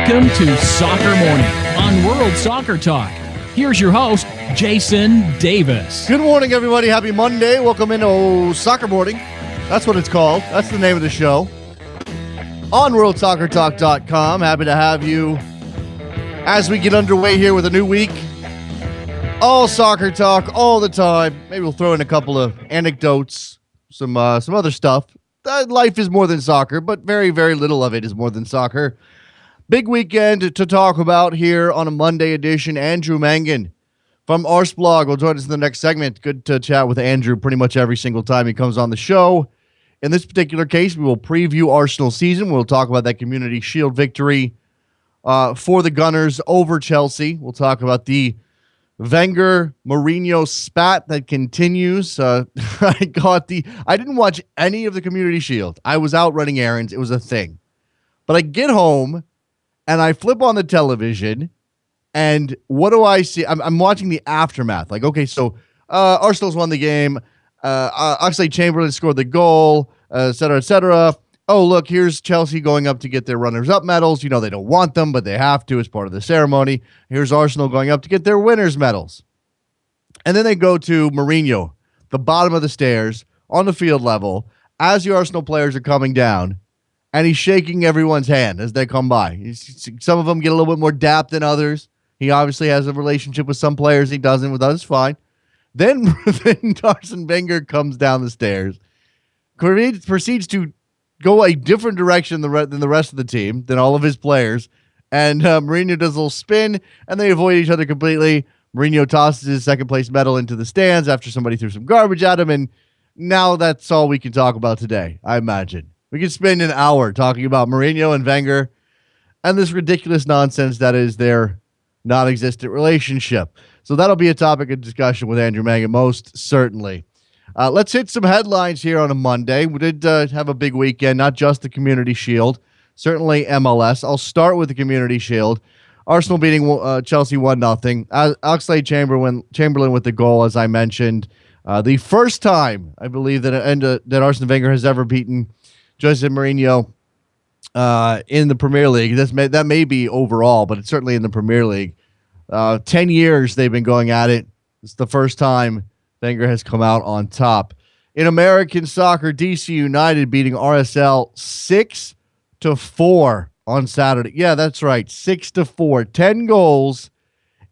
Welcome to Soccer Morning on World Soccer Talk. Here's your host, Jason Davis. Good morning, everybody. Happy Monday. Welcome into Soccer Morning. That's what it's called. That's the name of the show. On WorldSoccerTalk.com. Happy to have you as we get underway here with a new week. All soccer talk all the time. Maybe we'll throw in a couple of anecdotes, some other stuff. Life is more than soccer, but very, very little of it is more than soccer. Big weekend to talk about here on a Monday edition. Andrew Mangan from Arsblog will join us in the next segment. Good to chat with Andrew pretty much every single time he comes on the show. In this particular case, we will preview Arsenal season. We'll talk about that Community Shield victory for the Gunners over Chelsea. We'll talk about the Wenger Mourinho spat that continues. I didn't watch any of the Community Shield. I was out running errands. It was a thing. But I get home and I flip on the television, and what do I see? I'm watching the aftermath. Like, okay, so Arsenal's won the game. Oxlade-Chamberlain scored the goal, et cetera, et cetera. Oh, look, here's Chelsea going up to get their runners-up medals. You know, they don't want them, but they have to as part of the ceremony. Here's Arsenal going up to get their winners' medals. And then they go to Mourinho, the bottom of the stairs, on the field level, as the Arsenal players are coming down. And he's shaking everyone's hand as they come by. Some of them get a little bit more dap than others. He obviously has a relationship with some players. He doesn't with others. Fine. Then Arsene Wenger comes down the stairs, proceeds to go a different direction than the rest of the team, than all of his players. And Mourinho does a little spin, and they avoid each other completely. Mourinho tosses his second-place medal into the stands after somebody threw some garbage at him. And now that's all we can talk about today, I imagine. We could spend an hour talking about Mourinho and Wenger and this ridiculous nonsense that is their non-existent relationship. So that'll be a topic of discussion with Andrew Mangan, most certainly. Let's hit some headlines here on a Monday. We did have a big weekend, not just the Community Shield, certainly MLS. I'll start with the Community Shield. Arsenal beating Chelsea 1-0. Oxlade-Chamberlain with the goal, as I mentioned. The first time, I believe, that Arsene Wenger has ever beaten Jose Mourinho in the Premier League. That may be overall, but it's certainly in the Premier League. 10 years they've been going at it. It's the first time Wenger has come out on top. In American soccer, DC United beating RSL 6-4 on Saturday. Yeah, that's right, 6-4. 10 goals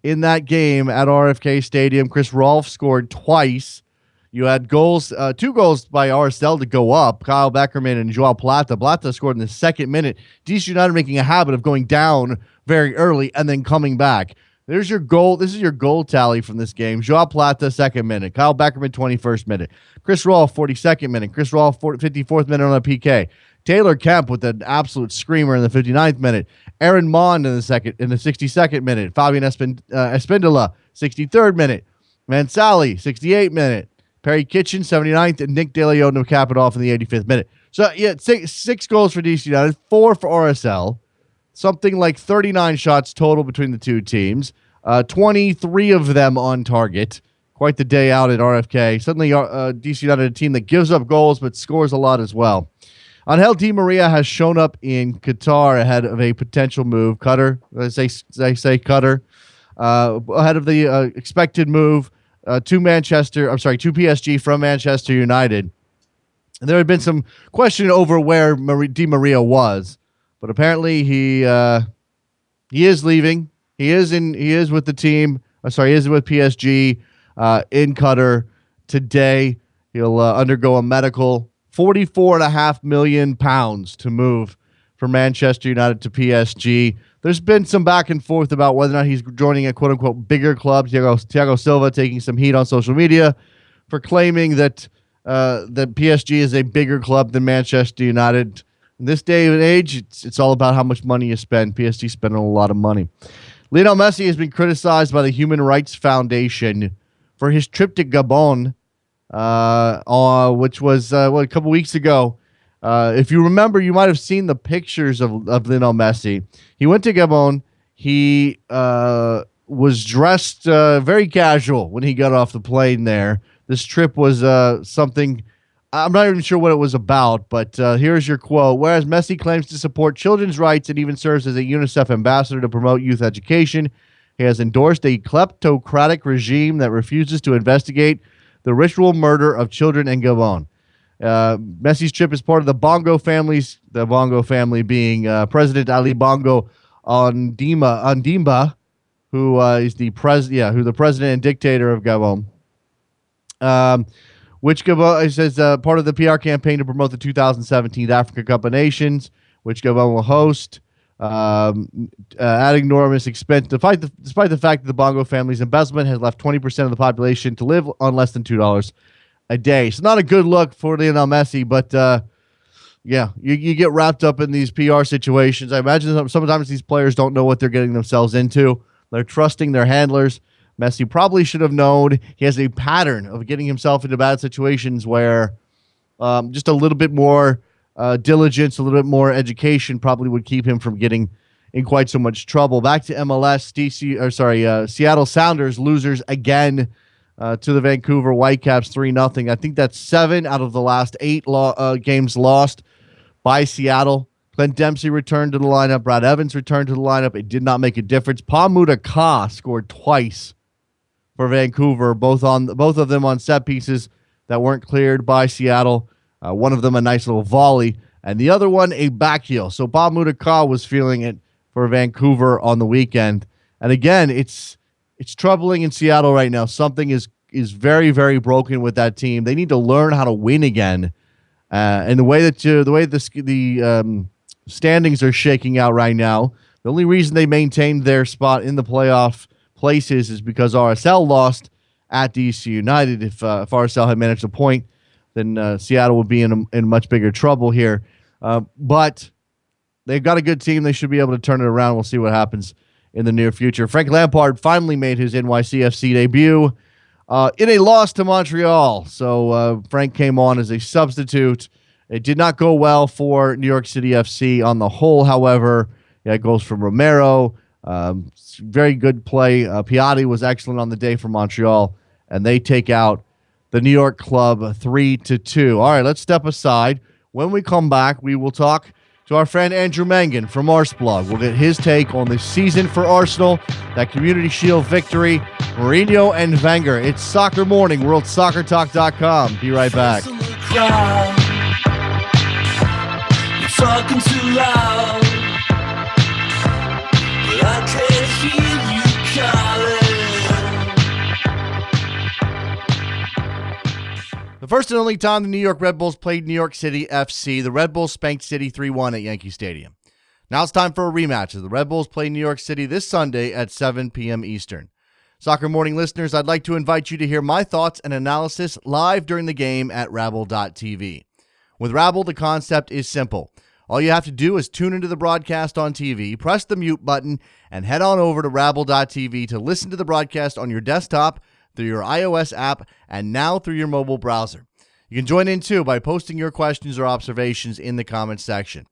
in that game at RFK Stadium. Chris Rolfe scored twice. You had goals, 2 goals by RSL to go up. Kyle Beckerman and Joao Plata. Plata scored in the second minute. DC United making a habit of going down very early and then coming back. There's your goal. This is your goal tally from this game. Joao Plata, 2nd minute. Kyle Beckerman, 21st minute. Chris Rolfe, 42nd minute. Chris Rolfe, 54th minute on a PK. Taylor Kemp with an absolute screamer in the 59th minute. Aaron Mond in the 62nd minute. Fabian Espindola, 63rd minute. Mansali, 68th minute. Perry Kitchen, 79th, and Nick De Leon to cap it off in the 85th minute. So, yeah, six goals for DC United, 4 for RSL. Something like 39 shots total between the two teams. 23 of them on target. Quite the day out at RFK. Suddenly, DC United, a team that gives up goals but scores a lot as well. Angel Di Maria has shown up in Qatar ahead of a potential move. Qatar, I say Qatar. Ahead of the expected move. To PSG from Manchester United. And there had been some question over where Di Maria was, but apparently he is leaving. He is with the team. He is with PSG in Qatar today. He'll undergo a medical. £44.5 million to move from Manchester United to PSG. There's been some back and forth about whether or not he's joining a quote-unquote bigger club. Thiago Silva taking some heat on social media for claiming that PSG is a bigger club than Manchester United. In this day and age, it's all about how much money you spend. PSG spending a lot of money. Lionel Messi has been criticized by the Human Rights Foundation for his trip to Gabon, which was a couple weeks ago. If you remember, you might have seen the pictures of Lionel Messi. He went to Gabon. He was dressed very casual when he got off the plane there. This trip was something I'm not even sure what it was about, but here's your quote. Whereas Messi claims to support children's rights and even serves as a UNICEF ambassador to promote youth education, he has endorsed a kleptocratic regime that refuses to investigate the ritual murder of children in Gabon. Messi's trip is part of the Bongo families, the Bongo family being President Ali Bongo Ondimba, who is the who the president and dictator of Gabon. Which Gabon, it says, part of the PR campaign to promote the 2017 Africa Cup of Nations, which Gabon will host, adding enormous expense. Despite the fact that the Bongo family's embezzlement has left 20% of the population to live on less than $2 a day. So not a good look for Lionel Messi, but yeah, you get wrapped up in these PR situations. I imagine sometimes these players don't know what they're getting themselves into. They're trusting their handlers. Messi probably should have known. He has a pattern of getting himself into bad situations where just a little bit more diligence, a little bit more education probably would keep him from getting in quite so much trouble. Back to MLS, Seattle Sounders losers again to the Vancouver Whitecaps 3-0. I think that's 7 out of the last 8 games lost by Seattle. Clint Dempsey returned to the lineup. Brad Evans returned to the lineup. It did not make a difference. Pamuda Ka scored twice for Vancouver, both of them on set pieces that weren't cleared by Seattle. One of them a nice little volley, and the other one a back heel. So Pamuda Ka was feeling it for Vancouver on the weekend. And again, it's troubling in Seattle right now. Something is very, very broken with that team. They need to learn how to win again. And the way the standings are shaking out right now, the only reason they maintained their spot in the playoff places is because RSL lost at DC United. If RSL had managed a point, then Seattle would be in much bigger trouble here. But they've got a good team. They should be able to turn it around. We'll see what happens in the near future. Frank Lampard finally made his NYCFC debut in a loss to Montreal. So Frank came on as a substitute. It did not go well for New York City FC on the whole, however. Yeah, goals from Romero. Very good play. Piatti was excellent on the day for Montreal, and they take out the New York club 3-2. All right, let's step aside. When we come back, we will talk to our friend Andrew Mangan from Arsblog. We'll get his take on the season for Arsenal, that Community Shield victory, Mourinho and Wenger. It's Soccer Morning, WorldSoccerTalk.com. Be right back. Talking too loud, but I can't hear you calling. The first and only time the New York Red Bulls played New York City FC, the Red Bulls spanked City 3-1 at Yankee Stadium. Now it's time for a rematch as the Red Bulls play New York City this Sunday at 7 p.m. Eastern. Soccer Morning listeners, I'd like to invite you to hear my thoughts and analysis live during the game at Rabble.tv. With Rabble, the concept is simple. All you have to do is tune into the broadcast on TV, press the mute button, and head on over to Rabble.tv to listen to the broadcast on your desktop, through your iOS app, and now through your mobile browser. You can join in too by posting your questions or observations in the comments section.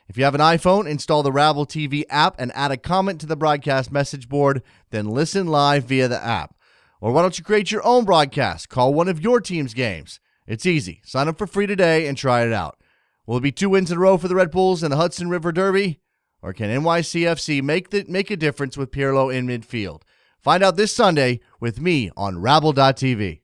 If you have an iPhone, install the Rabble TV app and add a comment to the broadcast message board, then listen live via the app. Or why don't you create your own broadcast? Call one of your team's games. It's easy. Sign up for free today and try it out. Will it be 2 wins in a row for the Red Bulls in the Hudson River Derby? Or can NYCFC make a difference with Pirlo in midfield? Find out this Sunday with me on Rabble.tv.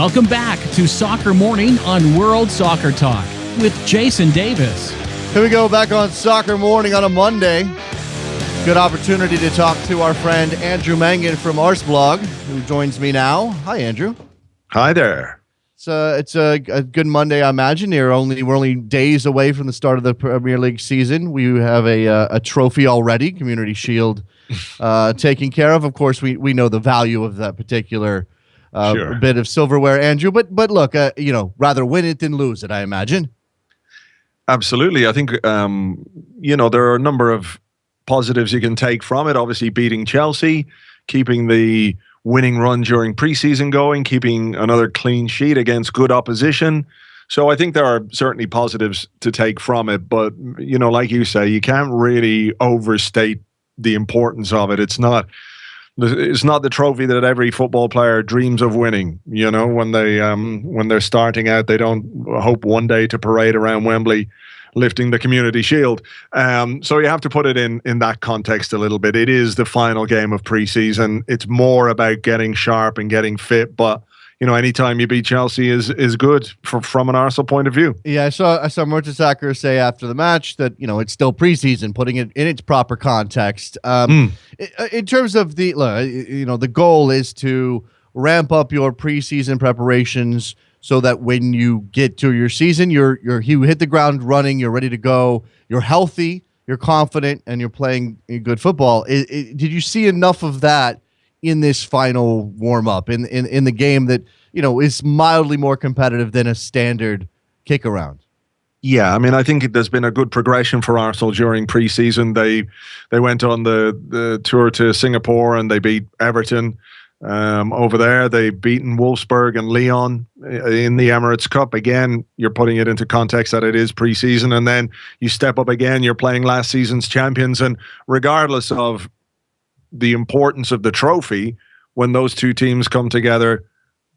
Welcome back to Soccer Morning on World Soccer Talk with Jason Davis. Here we go, back on Soccer Morning on a Monday. Good opportunity to talk to our friend Andrew Mangan from Arsblog, who joins me now. Hi, Andrew. Hi there. It's a good Monday, I imagine. We're only days away from the start of the Premier League season. We have a trophy already, Community Shield, taken care of. Of course, we know the value of that particular bit of silverware, Andrew. But look, rather win it than lose it, I imagine. Absolutely. I think there are a number of positives you can take from it. Obviously, beating Chelsea, keeping the winning run during preseason going, keeping another clean sheet against good opposition. So I think there are certainly positives to take from it. But, like you say, you can't really overstate the importance of it. It's not the trophy that every football player dreams of winning. When they're starting out, they don't hope one day to parade around Wembley lifting the Community Shield. So you have to put it in that context a little bit. It is the final game of preseason. It's more about getting sharp and getting fit. But anytime you beat Chelsea is good from an Arsenal point of view. Yeah, I saw Mertesacker say after the match that it's still preseason, putting it in its proper context. In terms of the goal is to ramp up your preseason preparations so that when you get to your season, you hit the ground running, you're ready to go, you're healthy, you're confident, and you're playing good football. Did you see enough of that in this final warm-up, in the game that is mildly more competitive than a standard kick-around? Yeah, I mean, I think there's been a good progression for Arsenal during preseason. They went on the tour to Singapore and they beat Everton. Over there, they've beaten Wolfsburg and Lyon in the Emirates Cup. Again, you're putting it into context that it is preseason, and then you step up again, you're playing last season's champions. And regardless of the importance of the trophy, when those two teams come together,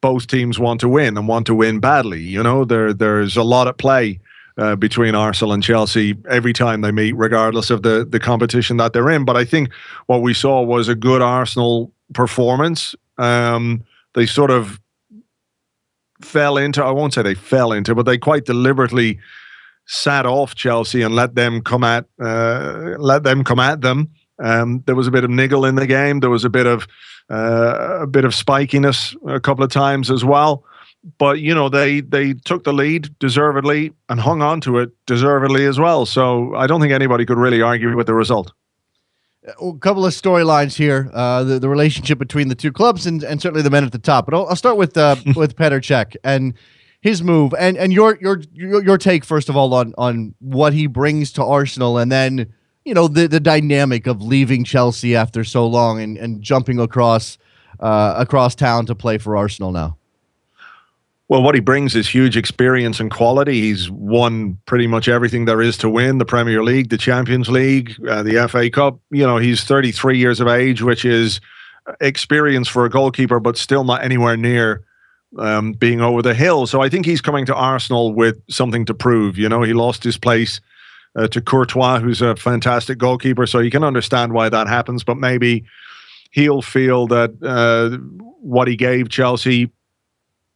both teams want to win and want to win badly. There's a lot at play between Arsenal and Chelsea every time they meet, regardless of the competition that they're in. But I think what we saw was a good Arsenal performance. They sort of fell into, I won't say they fell into, but they quite deliberately sat off Chelsea and let them come at them. There was a bit of niggle in the game. There was a bit of spikiness a couple of times as well. But they took the lead deservedly and hung on to it deservedly as well. So I don't think anybody could really argue with the result. A couple of storylines here, the relationship between the two clubs and certainly the men at the top. But I'll start with Petr Cech and his move and your take first of all on what he brings to Arsenal, and then the dynamic of leaving Chelsea after so long and jumping across town to play for Arsenal now. Well, what he brings is huge experience and quality. He's won pretty much everything there is to win: the Premier League, the Champions League, the FA Cup. He's 33 years of age, which is experience for a goalkeeper, but still not anywhere near being over the hill. So I think he's coming to Arsenal with something to prove. He lost his place to Courtois, who's a fantastic goalkeeper, so you can understand why that happens. But maybe he'll feel that what he gave Chelsea,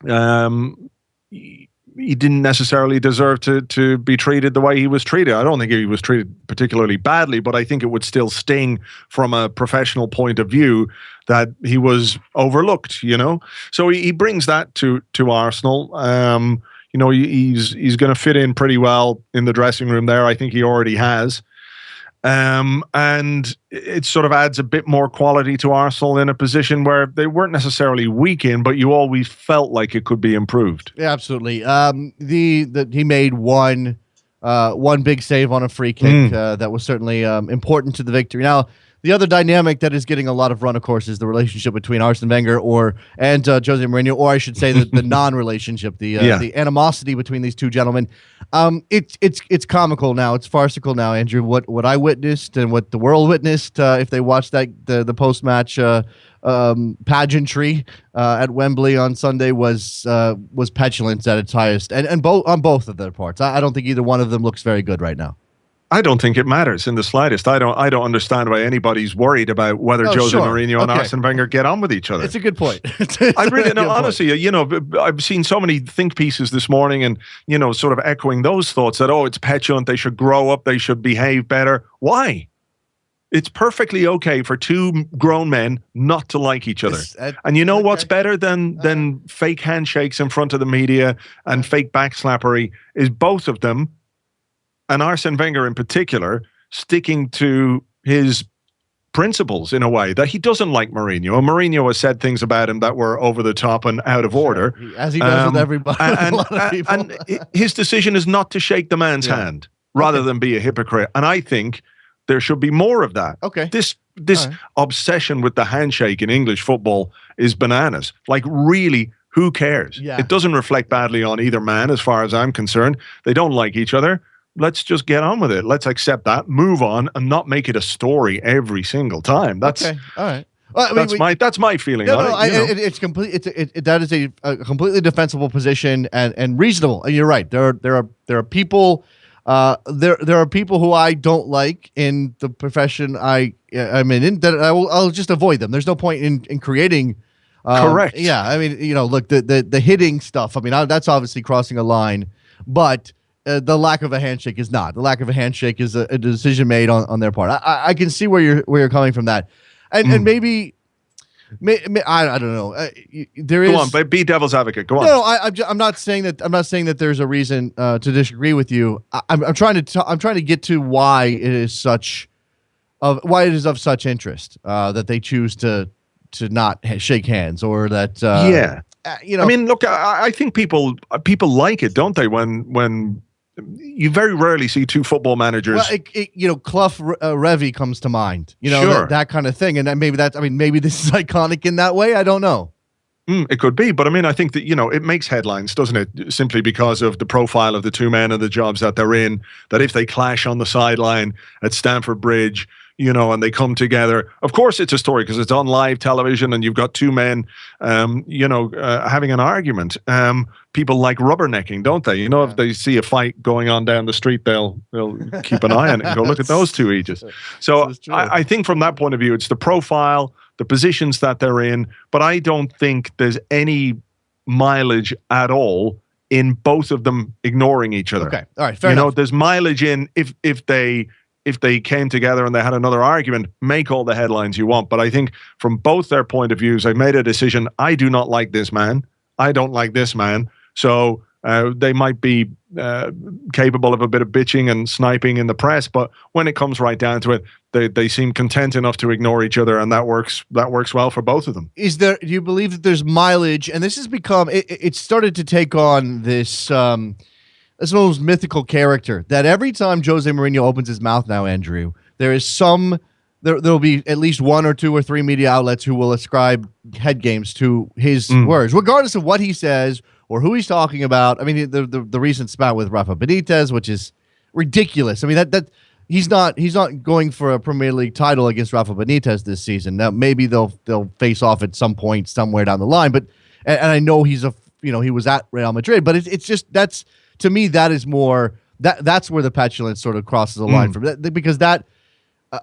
he didn't necessarily deserve to be treated the way he was treated. I don't think he was treated particularly badly, but I think it would still sting from a professional point of view that he was overlooked, So he brings that to Arsenal. He's going to fit in pretty well in the dressing room there. I think he already has. And it sort of adds a bit more quality to Arsenal in a position where they weren't necessarily weak in, but you always felt like it could be improved. Yeah, absolutely. He made one big save on a free kick that was certainly important to the victory. Now, the other dynamic that is getting a lot of run, of course, is the relationship between Arsene Wenger and Jose Mourinho, or I should say the non-relationship, the animosity between these two gentlemen. It's comical now. It's farcical now, Andrew. What I witnessed and what the world witnessed, if they watched the post-match pageantry at Wembley on Sunday, was petulance at its highest, and on both of their parts. I don't think either one of them looks very good right now. I don't think it matters in the slightest. I don't understand why anybody's worried about whether Jose Mourinho and Arsene Wenger get on with each other. It's a good point. I really know, honestly, you know, I've seen so many think pieces this morning and, you know, sort of echoing those thoughts that, oh, it's petulant, they should grow up, they should behave better. Why? It's perfectly okay for two grown men not to like each other. And you know what's better than fake handshakes in front of the media and fake backslappery is both of them, and Arsene Wenger in particular, sticking to his principles in a way that he doesn't like Mourinho. And Mourinho has said things about him that were over the top and out of order. As he does with everybody. And his decision is not to shake the man's hand rather than be a hypocrite. And I think there should be more of that. Okay. This obsession with the handshake in English football is bananas. Like, really, who cares? Yeah. It doesn't reflect badly on either man as far as I'm concerned. They don't like each other. Let's just get on with it. Let's accept that, move on, and not make it a story every single time. That's okay. All right. Well, that's my feeling on it. It's complete. That is a completely defensible position and reasonable. And you're right. There are people. There are people who I don't like in the profession I'm in that I'll just avoid them. There's no point in creating. Correct. Yeah. I mean, you know, look, the hitting stuff. I mean, that's obviously crossing a line, but. The lack of a handshake is not. The lack of a handshake is a decision made on their part. I can see where you're coming from that, and maybe I don't know. There is. Go on, be devil's advocate. Go on. No, I'm not saying that. I'm not saying that there's a reason to disagree with you. I'm trying to get to why it is why it is of such interest that they choose to not shake hands or that. You know. I mean, look. I think people like it, don't they? When you very rarely see two football managers. Well, you know, Clough Revy comes to mind. You know, sure. that kind of thing, and then maybe maybe this is iconic in that way. I don't know. It could be, but I mean, I think that, you know, it makes headlines, doesn't it? Simply because of the profile of the two men and the jobs that they're in. That if they clash on the sideline at Stamford Bridge, you know, and they come together. Of course, it's a story because it's on live television, and you've got two men, having an argument. People like rubbernecking, don't they? You know, if they see a fight going on down the street, they'll keep an eye on it and go, look at those two ages. So I think from that point of view, it's the profile, the positions that they're in, but I don't think there's any mileage at all in both of them ignoring each other. Okay, all right, fair enough. You know, there's mileage in if they came together and they had another argument, make all the headlines you want. But I think from both their point of views, they've made a decision. I do not like this man. I don't like this man. So they might be capable of a bit of bitching and sniping in the press, but when it comes right down to it, they seem content enough to ignore each other, and that works well for both of them. Do you believe that there's mileage? And this has become it started to take on this almost mythical character that every time Jose Mourinho opens his mouth now, Andrew, there'll be at least one or two or three media outlets who will ascribe head games to his words, regardless of what he says or who he's talking about. I mean, the recent spat with Rafa Benitez, which is ridiculous. I mean, that he's not going for a Premier League title against Rafa Benitez this season. Now, maybe they'll face off at some point somewhere down the line, but and I know he was at Real Madrid, but it's just to me, that is more that's where the petulance sort of crosses the line from that, because that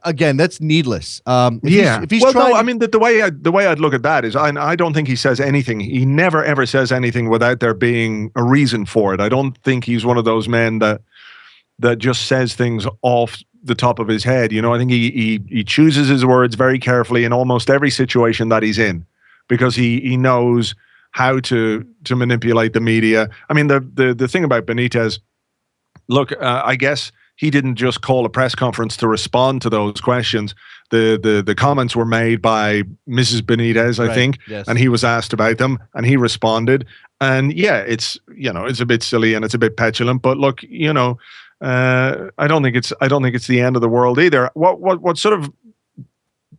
again, that's needless. If he's trying, I mean, the way I'd look at that is I don't think he says anything. He never ever says anything without there being a reason for it. I don't think he's one of those men that just says things off the top of his head. You know, I think he chooses his words very carefully in almost every situation that he's in, because he knows how to manipulate the media. I mean, the thing about Benitez, look, I guess he didn't just call a press conference to respond to those questions. The comments were made by Mrs. Benitez, I think, yes. And he was asked about them, and he responded. And yeah, it's a bit silly and it's a bit petulant, but look, I don't think it's the end of the world either. What sort of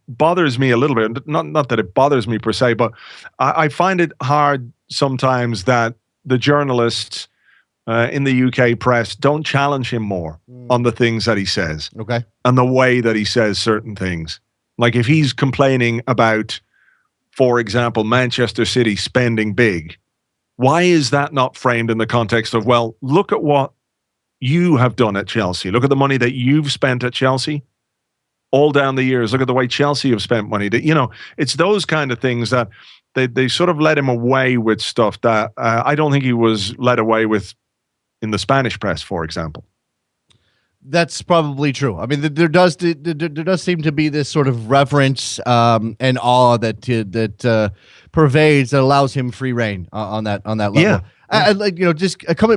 bothers me a little bit, not that it bothers me per se, but I find it hard sometimes that the journalists in the UK press don't challenge him more on the things that he says, okay, and the way that he says certain things. Like if he's complaining about, for example, Manchester City spending big, why is that not framed in the context of, well, look at what you have done at Chelsea. Look at the money that you've spent at Chelsea all down the years. Look at the way Chelsea have spent money. That, it's those kind of things that they sort of let him away with stuff that I don't think he was led away with in the Spanish press, for example. That's probably true. I mean, there does seem to be this sort of reverence and awe that pervades, that allows him free reign on that level. Yeah.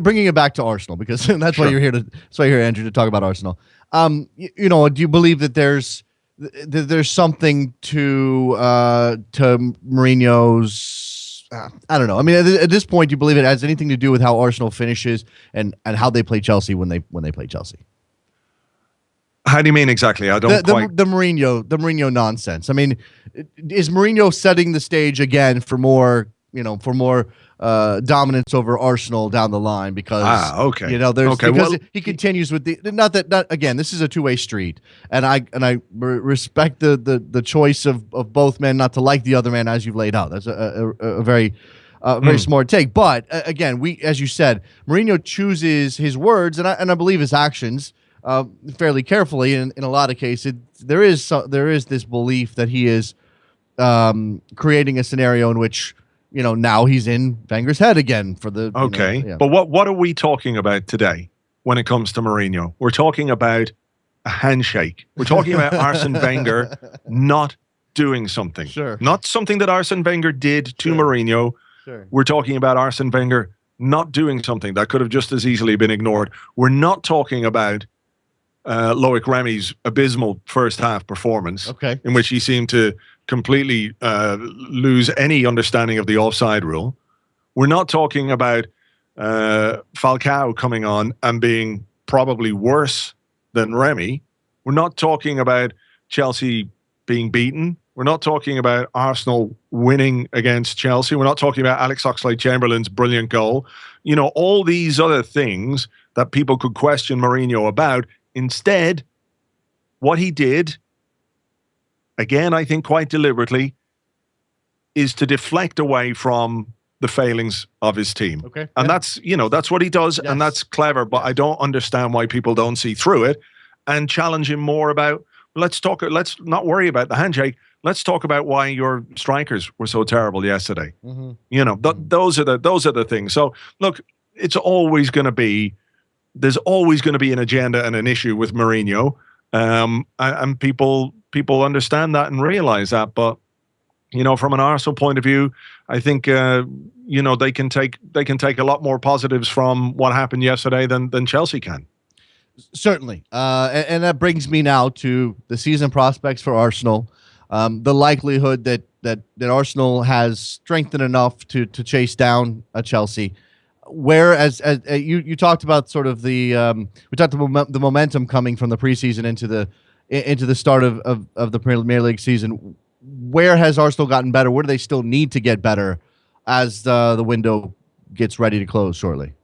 Bringing it back to Arsenal, because that's why you're here Andrew, to talk about Arsenal. Do you believe that there's something to Mourinho's? I don't know. I mean, at this point, do you believe it has anything to do with how Arsenal finishes and how they play Chelsea when they play Chelsea? How do you mean exactly? I don't quite. The Mourinho nonsense. I mean, is Mourinho setting the stage again for more dominance over Arsenal down the line? Because he continues with again, this is a two-way street, and I respect the choice of both men not to like the other man, as you've laid out. That's a very smart take. But again, as you said, Mourinho chooses his words and I believe his actions fairly carefully. In a lot of cases, there is this belief that he is creating a scenario in which now he's in Wenger's head again for the. Okay, but what are we talking about today when it comes to Mourinho? We're talking about a handshake. We're talking about Arsene Wenger not doing something. Sure. Not something that Arsene Wenger did to Mourinho. Sure. We're talking about Arsene Wenger not doing something that could have just as easily been ignored. We're not talking about Loic Remy's abysmal first half performance, in which he seemed to completely lose any understanding of the offside rule. We're not talking about Falcao coming on and being probably worse than Remy. We're not talking about Chelsea being beaten. We're not talking about Arsenal winning against Chelsea. We're not talking about Alex Oxlade-Chamberlain's brilliant goal. All these other things that people could question Mourinho about. Instead, what he did, again, I think quite deliberately, is to deflect away from the failings of his team. Okay. And that's what he does, and that's clever, but I don't understand why people don't see through it and challenge him more about, let's not worry about the handshake. Let's talk about why your strikers were so terrible yesterday. Mm-hmm. Those are the things. So look, there's always going to be an agenda and an issue with Mourinho, and people understand that and realize that. But from an Arsenal point of view, I think they can take a lot more positives from what happened yesterday than Chelsea can. Certainly, and that brings me now to the season prospects for Arsenal. The likelihood that Arsenal has strengthened enough to chase down a Chelsea. Whereas you talked about sort of the momentum coming from the preseason into the start of the Premier League season. Where has Arsenal gotten better? Where do they still need to get better as the window gets ready to close shortly?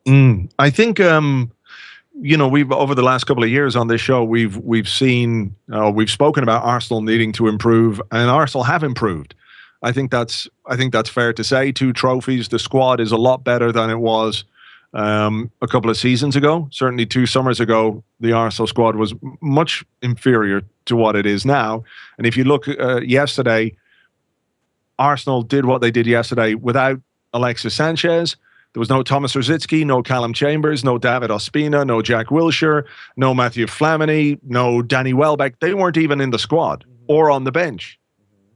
I think we've over the last couple of years on this show we've spoken about Arsenal needing to improve, and Arsenal have improved. I think that's fair to say. 2 trophies. The squad is a lot better than it was a couple of seasons ago. Certainly 2 summers ago, the Arsenal squad was much inferior to what it is now. And if you look yesterday, Arsenal did what they did yesterday without Alexis Sanchez. There was no Thomas Rosicky, no Callum Chambers, no David Ospina, no Jack Wilshere, no Matthew Flamini, no Danny Welbeck. They weren't even in the squad or on the bench.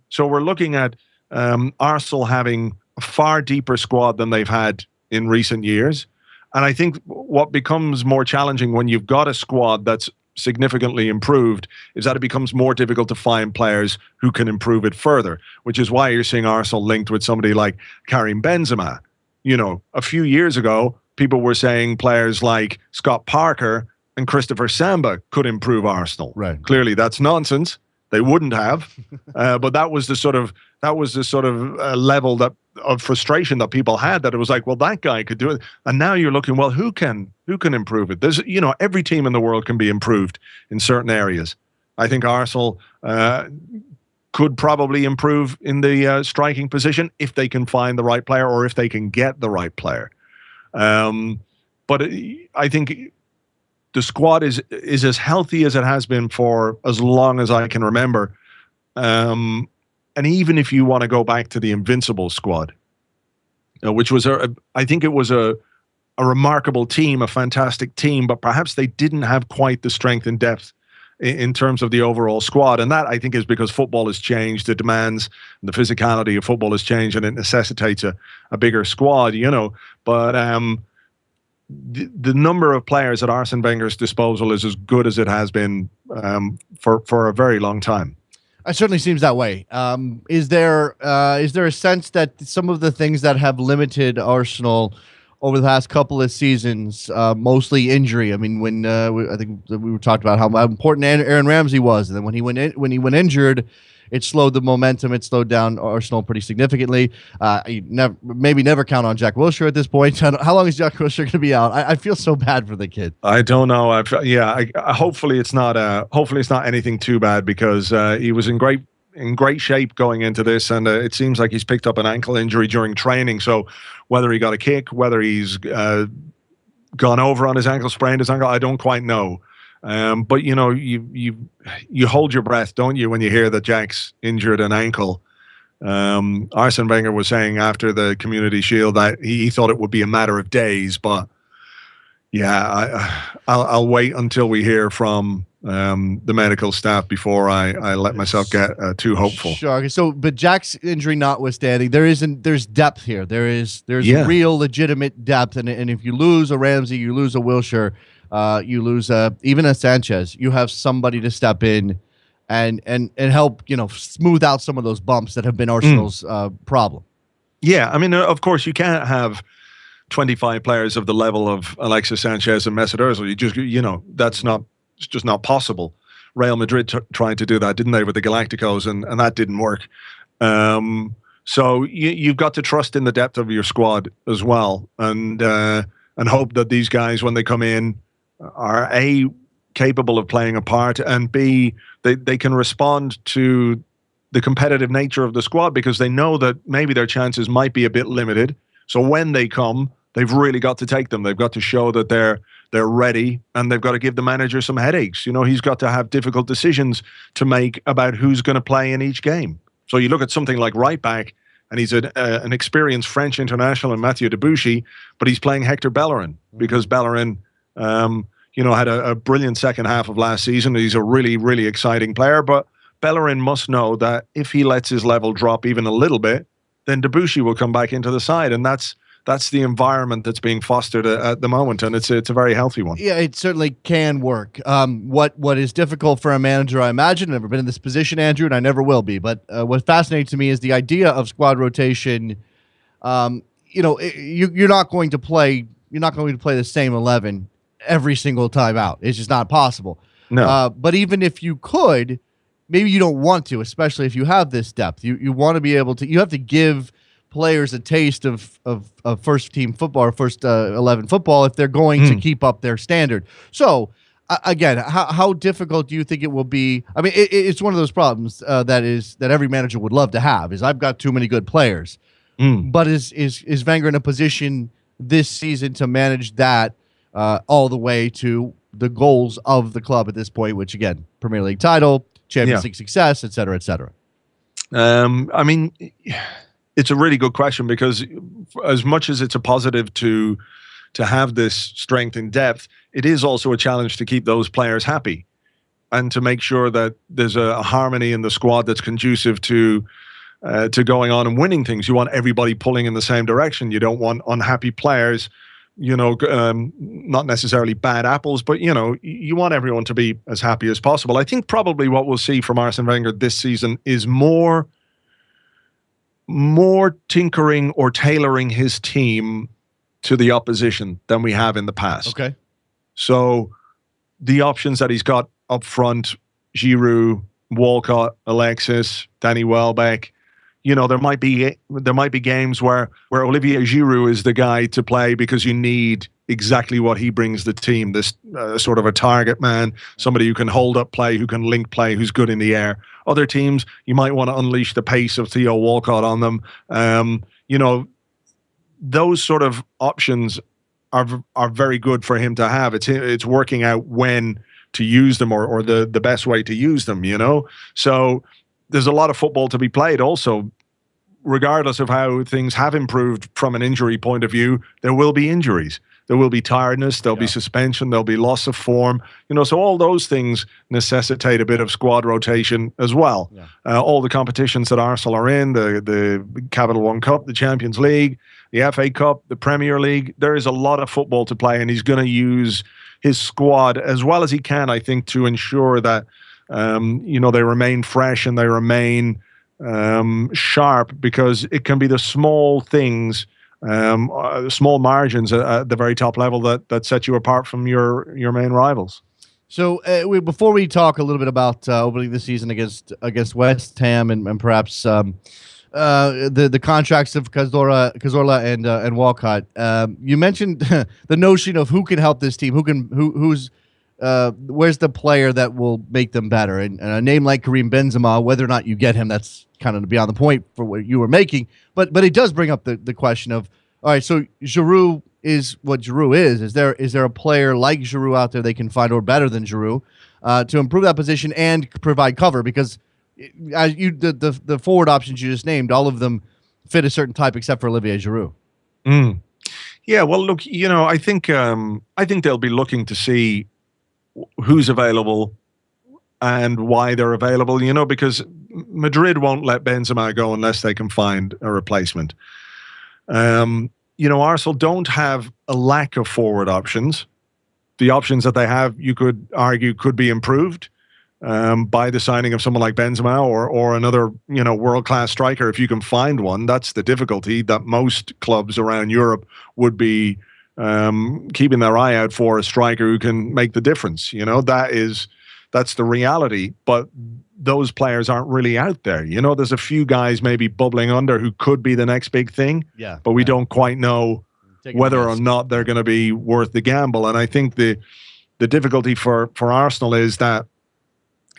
So we're looking at Arsenal having a far deeper squad than they've had in recent years. And I think what becomes more challenging when you've got a squad that's significantly improved is that it becomes more difficult to find players who can improve it further, which is why you're seeing Arsenal linked with somebody like Karim Benzema. A few years ago, people were saying players like Scott Parker and Christopher Samba could improve Arsenal. Right. Clearly, that's nonsense. They wouldn't have, but that was the sort of level of frustration that people had. That it was like, well, that guy could do it, and now you're looking, well, who can improve it? There's every team in the world can be improved in certain areas. I think Arsenal could probably improve in the striking position if they can find the right player or if they can get the right player. But I think the squad is as healthy as it has been for as long as I can remember. And even if you want to go back to the Invincible squad, which was I think it was a remarkable team, a fantastic team, but perhaps they didn't have quite the strength and depth in terms of the overall squad. And that, I think, is because football has changed. The demands and the physicality of football has changed, and it necessitates a bigger squad, But the number of players at Arsene Wenger's disposal is as good as it has been for a very long time. It certainly seems that way. Is there a sense that some of the things that have limited Arsenal over the past couple of seasons, mostly injury? I mean, when I think we were talking about how important Aaron Ramsey was, and then when he went injured, it slowed the momentum. It slowed down Arsenal pretty significantly. You never count on Jack Wilshere at this point. How long is Jack Wilshere going to be out? I feel so bad for the kid. I don't know. Hopefully it's not anything too bad, because he was in great shape going into this, and it seems like he's picked up an ankle injury during training. So whether he got a kick, whether he's gone over on his ankle, sprained his ankle, I don't quite know. But you hold your breath, don't you, when you hear that Jack's injured an ankle? Arsene Wenger was saying after the Community Shield that he thought it would be a matter of days, but I'll wait until we hear from the medical staff before I let myself get too hopeful. Sure. Okay. So, but Jack's injury notwithstanding, there's depth here. There's real legitimate depth, and if you lose a Ramsey, you lose a Wilshere, you lose even a Sanchez, you have somebody to step in and help smooth out some of those bumps that have been Arsenal's problem. Yeah, I mean, of course, you can't have 25 players of the level of Alexis Sanchez and Mesut Ozil. It's just not possible. Real Madrid tried to do that, didn't they, with the Galacticos, and that didn't work. So you've got to trust in the depth of your squad as well, and hope that these guys, when they come in, are A, capable of playing a part, and B, they can respond to the competitive nature of the squad, because they know that maybe their chances might be a bit limited. So when they come, they've really got to take them. They've got to show that they're ready, and they've got to give the manager some headaches. He's got to have difficult decisions to make about who's going to play in each game. So you look at something like right back, and he's an experienced French international in Mathieu Debuchy, but he's playing Hector Bellerin, because Bellerin had a brilliant second half of last season. He's a really, really exciting player, but Bellerin must know that if he lets his level drop even a little bit, then Debuchy will come back into the side, and that's the environment that's being fostered at the moment, and it's a very healthy one. Yeah, it certainly can work. What is difficult for a manager, I imagine, I've never been in this position, Andrew, and I never will be, but what fascinates me is the idea of squad rotation. You're not going to play the same 11 every single time out. It's just not possible. No. But even if you could, maybe you don't want to, especially if you have this depth. You want to be able to. You have to give players a taste of first team football or first 11 football if they're going to keep up their standard. So again, how difficult do you think it will be? I mean, it's one of those problems that every manager would love to have, is I've got too many good players. But is Wenger in a position this season to manage that all the way to the goals of the club at this point, which again, Premier League title, Champions League success, et cetera, et cetera? I mean, it's a really good question, because as much as it's a positive to have this strength and depth, it is also a challenge to keep those players happy and to make sure that there's a harmony in the squad that's conducive to going on and winning things. You want everybody pulling in the same direction. You don't want unhappy players, not necessarily bad apples, but, you want everyone to be as happy as possible. I think probably what we'll see from Arsene Wenger this season is more tinkering or tailoring his team to the opposition than we have in the past. Okay. So the options that he's got up front, Giroud, Walcott, Alexis, Danny Welbeck, there might be games where Olivier Giroud is the guy to play, because you need exactly what he brings the team, this sort of a target man, somebody who can hold up play, who can link play, who's good in the air. Other teams, you might want to unleash the pace of Theo Walcott on them. Those sort of options are very good for him to have. It's working out when to use them or the best way to use them, So there's a lot of football to be played also. Regardless of how things have improved from an injury point of view, there will be injuries. There will be tiredness, there'll be suspension, there'll be loss of form. So all those things necessitate a bit of squad rotation as well. Yeah. All the competitions that Arsenal are in, the Capital One Cup, the Champions League, the FA Cup, the Premier League, there is a lot of football to play, and he's going to use his squad as well as he can, I think, to ensure that they remain fresh and they remain sharp, because it can be the small things, small margins at the very top level that set you apart from your main rivals. So before we talk a little bit about opening the season against West Ham and perhaps the contracts of Cazorla and Walcott, you mentioned the notion of who can help this team, who's where's the player that will make them better, and a name like Karim Benzema, whether or not you get him, that's kind of beyond the point for what you were making, but it does bring up the question of, all right, so Giroud is what Giroud is. Is there a player like Giroud out there they can find, or better than Giroud, to improve that position and provide cover? Because as the forward options you just named, all of them fit a certain type except for Olivier Giroud. Yeah, well, look, I think they'll be looking to see who's available and why they're available, because Madrid won't let Benzema go unless they can find a replacement. Arsenal don't have a lack of forward options. The options that they have, you could argue, could be improved by the signing of someone like Benzema or another, world-class striker. If you can find one, that's the difficulty that most clubs around Europe would be keeping their eye out for, a striker who can make the difference. That's the reality. But those players aren't really out there. There's a few guys maybe bubbling under who could be the next big thing. Yeah. But we don't quite know whether or not they're going to be worth the gamble. And I think the difficulty for Arsenal is that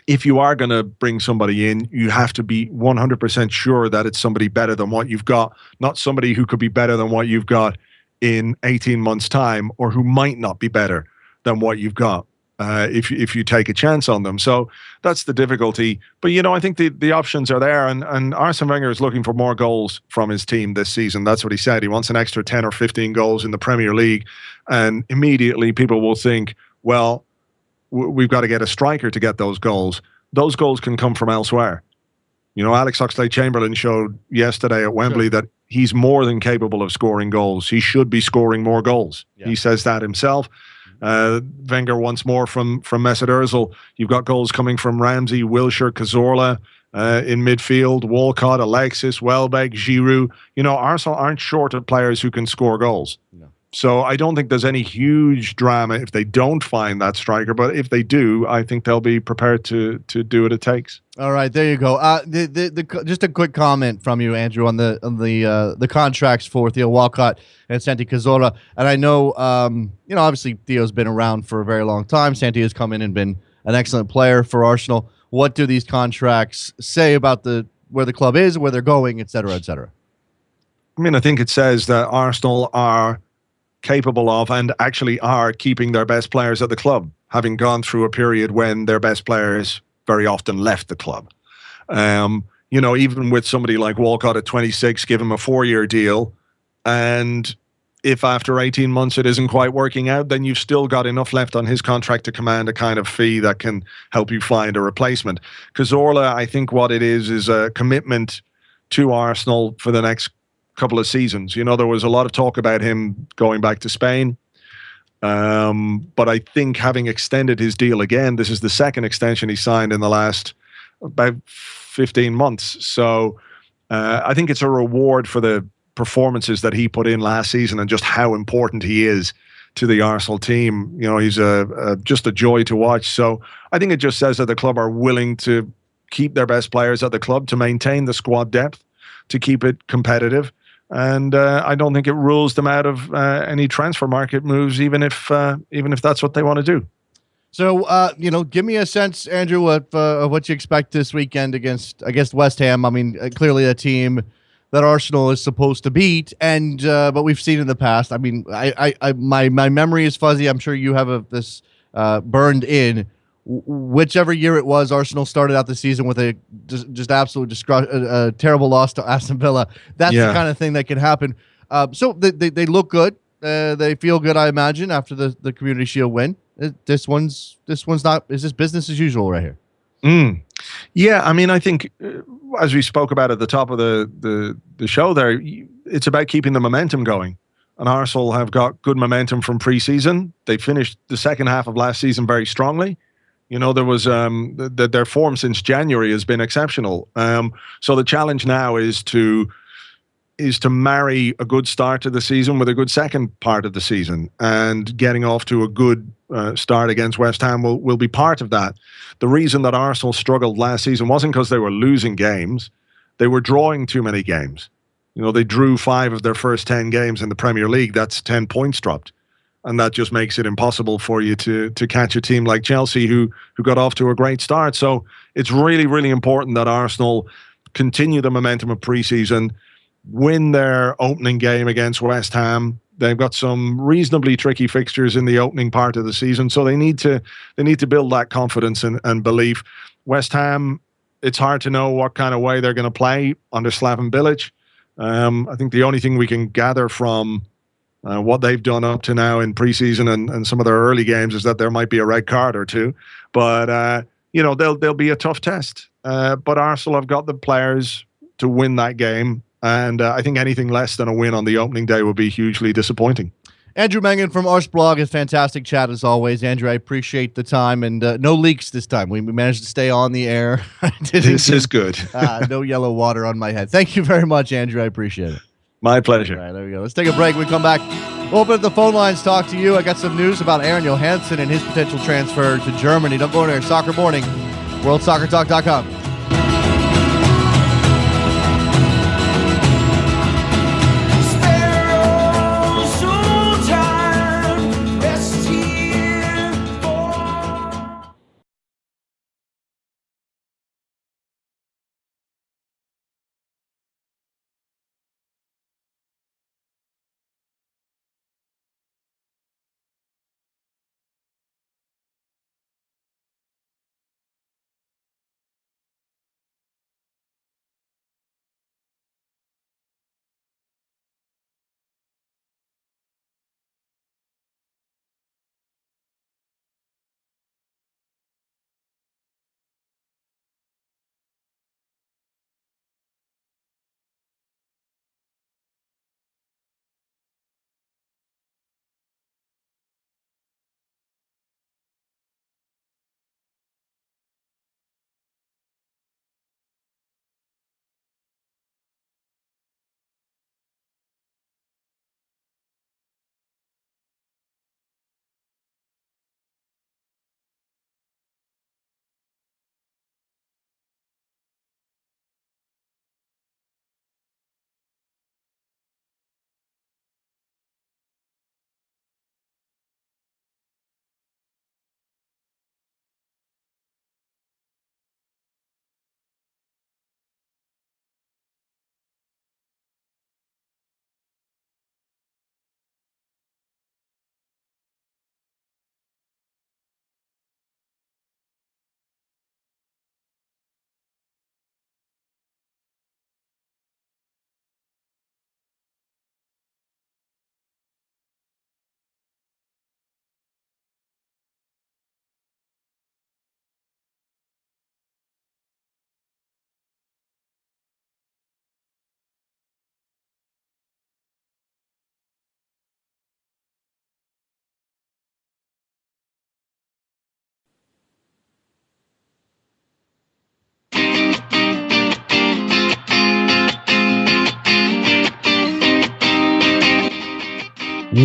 if you are going to bring somebody in, you have to be 100% sure that it's somebody better than what you've got, not somebody who could be better than what you've got in 18 months' time, or who might not be better than what you've got if you take a chance on them. So that's the difficulty. But, I think the options are there, and Arsene Wenger is looking for more goals from his team this season. That's what he said. He wants an extra 10 or 15 goals in the Premier League. And immediately people will think, well, we've got to get a striker to get those goals. Those goals can come from elsewhere. Alex Oxlade-Chamberlain showed yesterday at Wembley that he's more than capable of scoring goals. He should be scoring more goals. Yeah. He says that himself. Wenger wants more from Mesut Ozil. You've got goals coming from Ramsey, Wilshere, Cazorla in midfield, Walcott, Alexis, Welbeck, Giroud. Arsenal aren't short of players who can score goals. No. So I don't think there's any huge drama if they don't find that striker. But if they do, I think they'll be prepared to do what it takes. All right, there you go. Just a quick comment from you, Andrew, on the contracts for Theo Walcott and Santi Cazorla. And I know, obviously Theo's been around for a very long time. Santi has come in and been an excellent player for Arsenal. What do these contracts say about where the club is, where they're going, et cetera, et cetera? I think it says that Arsenal are capable of and actually are keeping their best players at the club, having gone through a period when their best players very often left the club. Even with somebody like Walcott at 26, give him a 4-year deal, and if after 18 months it isn't quite working out, then you've still got enough left on his contract to command a kind of fee that can help you find a replacement. Cazorla, I think what it is a commitment to Arsenal for the next couple of seasons. There was a lot of talk about him going back to Spain. But I think having extended his deal again, this is the second extension he signed in the last about 15 months. So I think it's a reward for the performances that he put in last season and just how important he is to the Arsenal team. He's just a joy to watch. So I think it just says that the club are willing to keep their best players at the club, to maintain the squad depth, to keep it competitive. And I don't think it rules them out of any transfer market moves, even if that's what they want to do. So, give me a sense, Andrew, of what you expect this weekend against West Ham. Clearly a team that Arsenal is supposed to beat, and but we've seen in the past. I mean, my memory is fuzzy. I'm sure you have this burned in. Whichever year it was, Arsenal started out the season with a just absolute terrible loss to Aston Villa. That's the kind of thing that can happen. So they look good. They feel good, I imagine, after the Community Shield win. This one's not. Is this business as usual right here? Yeah, I mean, I think as we spoke about at the top of the show there, it's about keeping the momentum going. And Arsenal have got good momentum from pre-season. They finished the second half of last season very strongly. You know, there was their form since January has been exceptional. So the challenge now is to marry a good start to the season with a good second part of the season, and getting off to a good start against West Ham will be part of that. The reason that Arsenal struggled last season wasn't because they were losing games; they were drawing too many games. You know, they drew 5 of their first 10 games in the Premier League. That's 10 points dropped. And that just makes it impossible for you to catch a team like Chelsea who got off to a great start. So it's really, really important that Arsenal continue the momentum of pre-season, win their opening game against West Ham. They've got some reasonably tricky fixtures in the opening part of the season, so they need to build that confidence and belief. West Ham, it's hard to know what kind of way they're going to play under Slaven Bilic. I think the only thing we can gather from what they've done up to now in preseason and some of their early games is that there might be a red card or two, but you know, they'll be a tough test. But Arsenal have got the players to win that game, and I think anything less than a win on the opening day would be hugely disappointing. Andrew Mangan from Arseblog, a fantastic chat as always. Andrew, I appreciate the time, and no leaks this time. We managed to stay on the air. This is good. No yellow water on my head. Thank you very much, Andrew. I appreciate it. My pleasure. All right, there we go. Let's take a break. When we come back, we'll open up the phone lines, talk to you. I got some news about Aaron Johannsson and his potential transfer to Germany. Don't go anywhere. Soccer Morning, worldsoccertalk.com.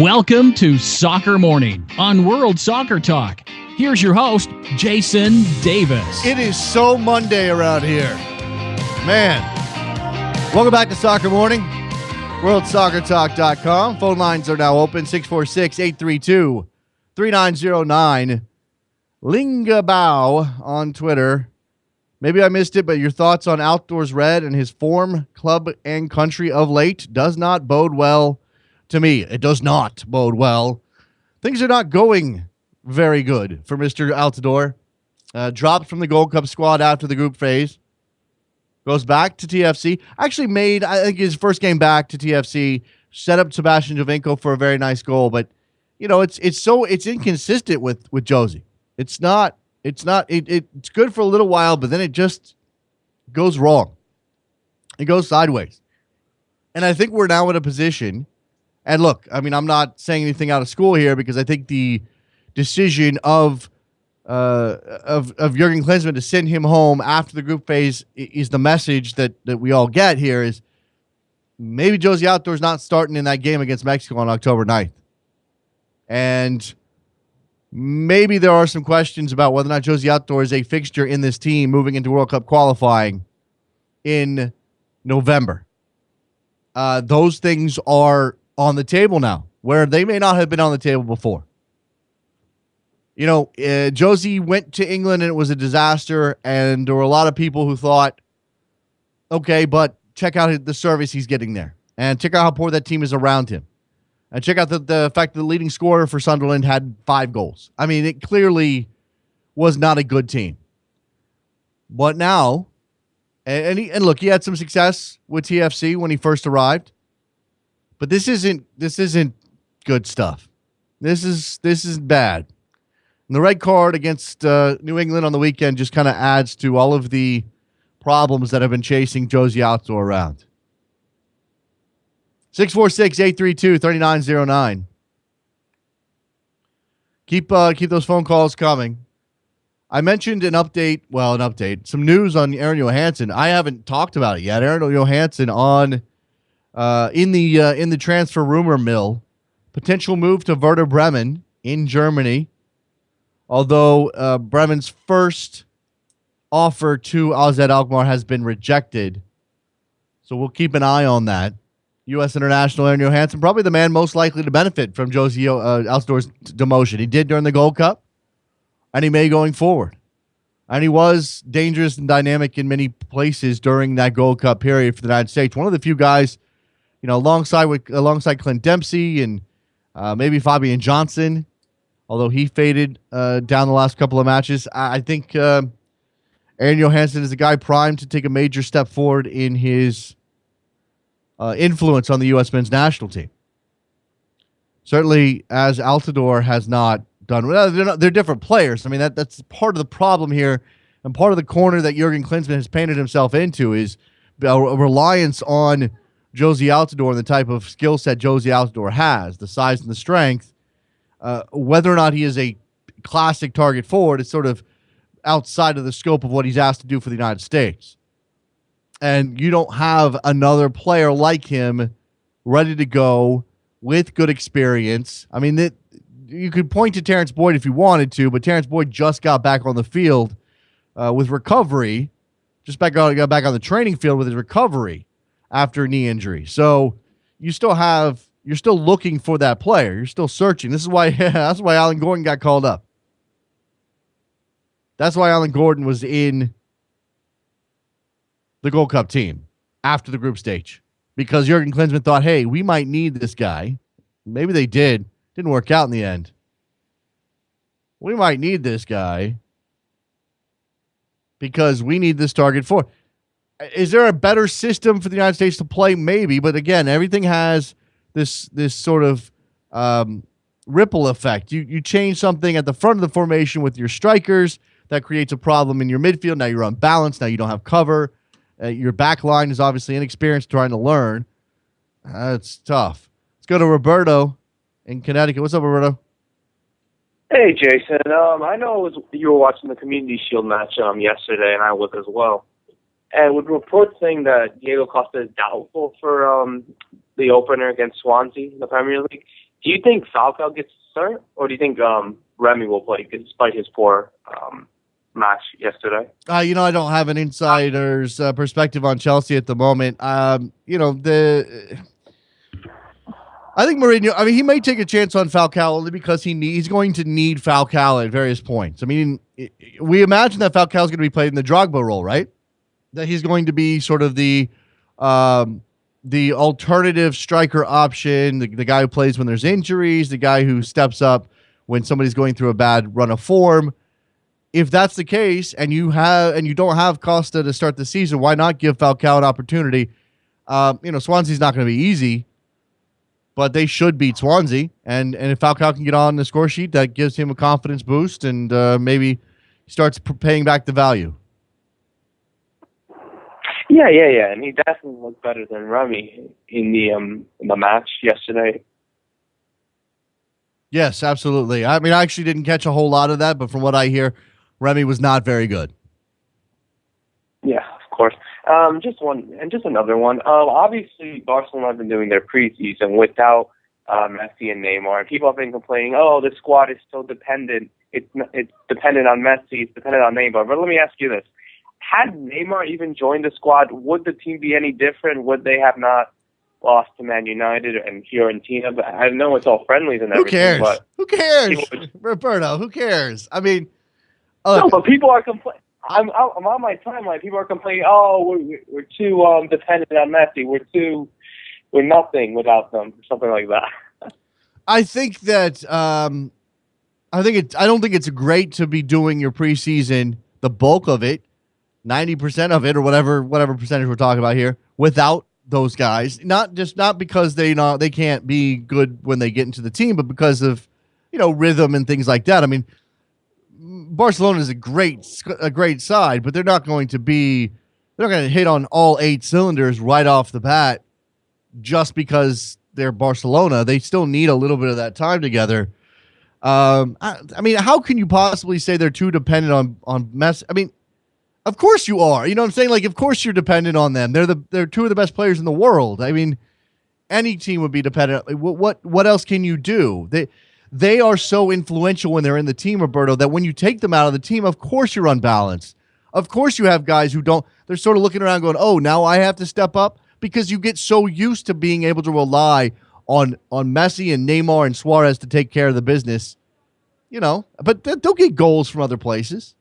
Welcome to Soccer Morning on World Soccer Talk. Here's your host, Jason Davis. It is so Monday around here. Man. Welcome back to Soccer Morning. WorldSoccerTalk.com. Phone lines are now open. 646-832-3909. Lingabao on Twitter. Maybe I missed it, but your thoughts on Outdoors Red and his form, club, and country of late does not bode well to me. It does not bode well. Things are not going very good for Mr. Altidore. Dropped from the Gold Cup squad after the group phase. Goes back to TFC. Actually made, I think, his first game back to TFC. Set up Sebastian Jovinko for a very nice goal. But, it's inconsistent with Josie. It's good for a little while, but then it just goes wrong. It goes sideways. And I think we're now in a position, and look, I mean, I'm not saying anything out of school here because I think the decision of Jurgen Klinsmann to send him home after the group phase is the message that we all get here is maybe Josie Altidore's not starting in that game against Mexico on October 9th. And maybe there are some questions about whether or not Josie Altidore is a fixture in this team moving into World Cup qualifying in November. Those things are on the table now, where they may not have been on the table before. Josie went to England and it was a disaster, and there were a lot of people who thought, okay, but check out the service he's getting there, and check out how poor that team is around him. And check out the fact that the leading scorer for Sunderland had 5 goals. I mean, it clearly was not a good team. But now, and look, he had some success with TFC when he first arrived. But this isn't good stuff. This is bad. And the red card against New England on the weekend just kind of adds to all of the problems that have been chasing Josie Altidore around. 646-832-3909. Keep those phone calls coming. I mentioned some news on Aaron Johannsson. I haven't talked about it yet. Aaron Johannsson on in the transfer rumor mill. Potential move to Werder Bremen in Germany. Although Bremen's first offer to AZ Alkmaar has been rejected. So we'll keep an eye on that. U.S. international Aaron Johannsson, probably the man most likely to benefit from Josie Altidore's demotion. He did during the Gold Cup, and he may going forward. And he was dangerous and dynamic in many places during that Gold Cup period for the United States. One of the few guys, alongside Clint Dempsey and maybe Fabian Johnson, although he faded down the last couple of matches. I think Aaron Johannsson is a guy primed to take a major step forward in his influence on the U.S. men's national team. Certainly, as Altidore has not done. Well, they're different players. I mean, that's part of the problem here, and part of the corner that Jurgen Klinsmann has painted himself into is a reliance on Josie Altidore and the type of skill set Josie Altidore has, the size and the strength. Whether or not he is a classic target forward is sort of outside of the scope of what he's asked to do for the United States. And you don't have another player like him ready to go with good experience. I mean, you could point to Terrence Boyd if you wanted to, but Terrence Boyd just got back on the field with recovery, got back on the training field with his recovery after a knee injury. So you're still looking for that player. You're still searching. This is why that's why Alan Gordon got called up. That's why Alan Gordon was in the Gold Cup team after the group stage, because Jurgen Klinsmann thought, hey, we might need this guy. Maybe they did. Didn't work out in the end. We might need this guy because we need this target forward. Is there a better system for the United States to play? Maybe, but again, everything has this sort of ripple effect. You change something at the front of the formation with your strikers, that creates a problem in your midfield. Now you're unbalanced. Now you don't have cover. Your back line is obviously inexperienced, trying to learn. It's tough. Let's go to Roberto in Connecticut. What's up, Roberto? Hey, Jason. I know you were watching the Community Shield match yesterday, and I was as well. And with reports saying that Diego Costa is doubtful for the opener against Swansea in the Premier League, do you think Falcao gets to start, or do you think Remy will play despite his poor match yesterday? I don't have an insider's perspective on Chelsea at the moment. I I think Mourinho, I mean, he may take a chance on Falcao only because he's going to need Falcao at various points. I mean, we imagine that Falcao is going to be played in the Drogba role, right? That he's going to be sort of the alternative striker option, the guy who plays when there's injuries, the guy who steps up when somebody's going through a bad run of form. If that's the case, and you don't have Costa to start the season, why not give Falcao an opportunity? Swansea's not going to be easy, but they should beat Swansea. And if Falcao can get on the score sheet, that gives him a confidence boost, and maybe he starts paying back the value. Yeah, and he definitely looked better than Remy in the match yesterday. Yes, absolutely. I mean, I actually didn't catch a whole lot of that, but from what I hear, Remy was not very good. Yeah, of course. Just another one. Obviously, Barcelona have been doing their preseason without Messi and Neymar. And people have been complaining, the squad is so dependent. It's dependent on Messi. It's dependent on Neymar. But let me ask you this. Had Neymar even joined the squad, would the team be any different? Would they have not lost to Man United and Fiorentina? But I know it's all friendlies and everything. Who cares? Roberto, who cares? I mean... no, but people are complaining. I'm on my timeline. People are complaining. We're too dependent on Messi. We're nothing without them, or something like that. I think that I don't think it's great to be doing your preseason, the bulk of it, 90% of it, or whatever percentage we're talking about here, without those guys. Not because they can't be good when they get into the team, but because of rhythm and things like that. I mean, Barcelona is a great side, but they're not going to hit on all 8 cylinders right off the bat just because they're Barcelona. They still need a little bit of that time together. I mean, how can you possibly say they're too dependent on Messi? I mean, of course you are. You know what I'm saying? Like, of course you're dependent on them. They're 2 of the best players in the world. I mean, any team would be dependent. What else can you do? They are so influential when they're in the team, Roberto, that when you take them out of the team, of course you're unbalanced. Of course you have guys who don't. They're sort of looking around going, oh, now I have to step up, because you get so used to being able to rely on Messi and Neymar and Suarez to take care of the business, but they'll get goals from other places.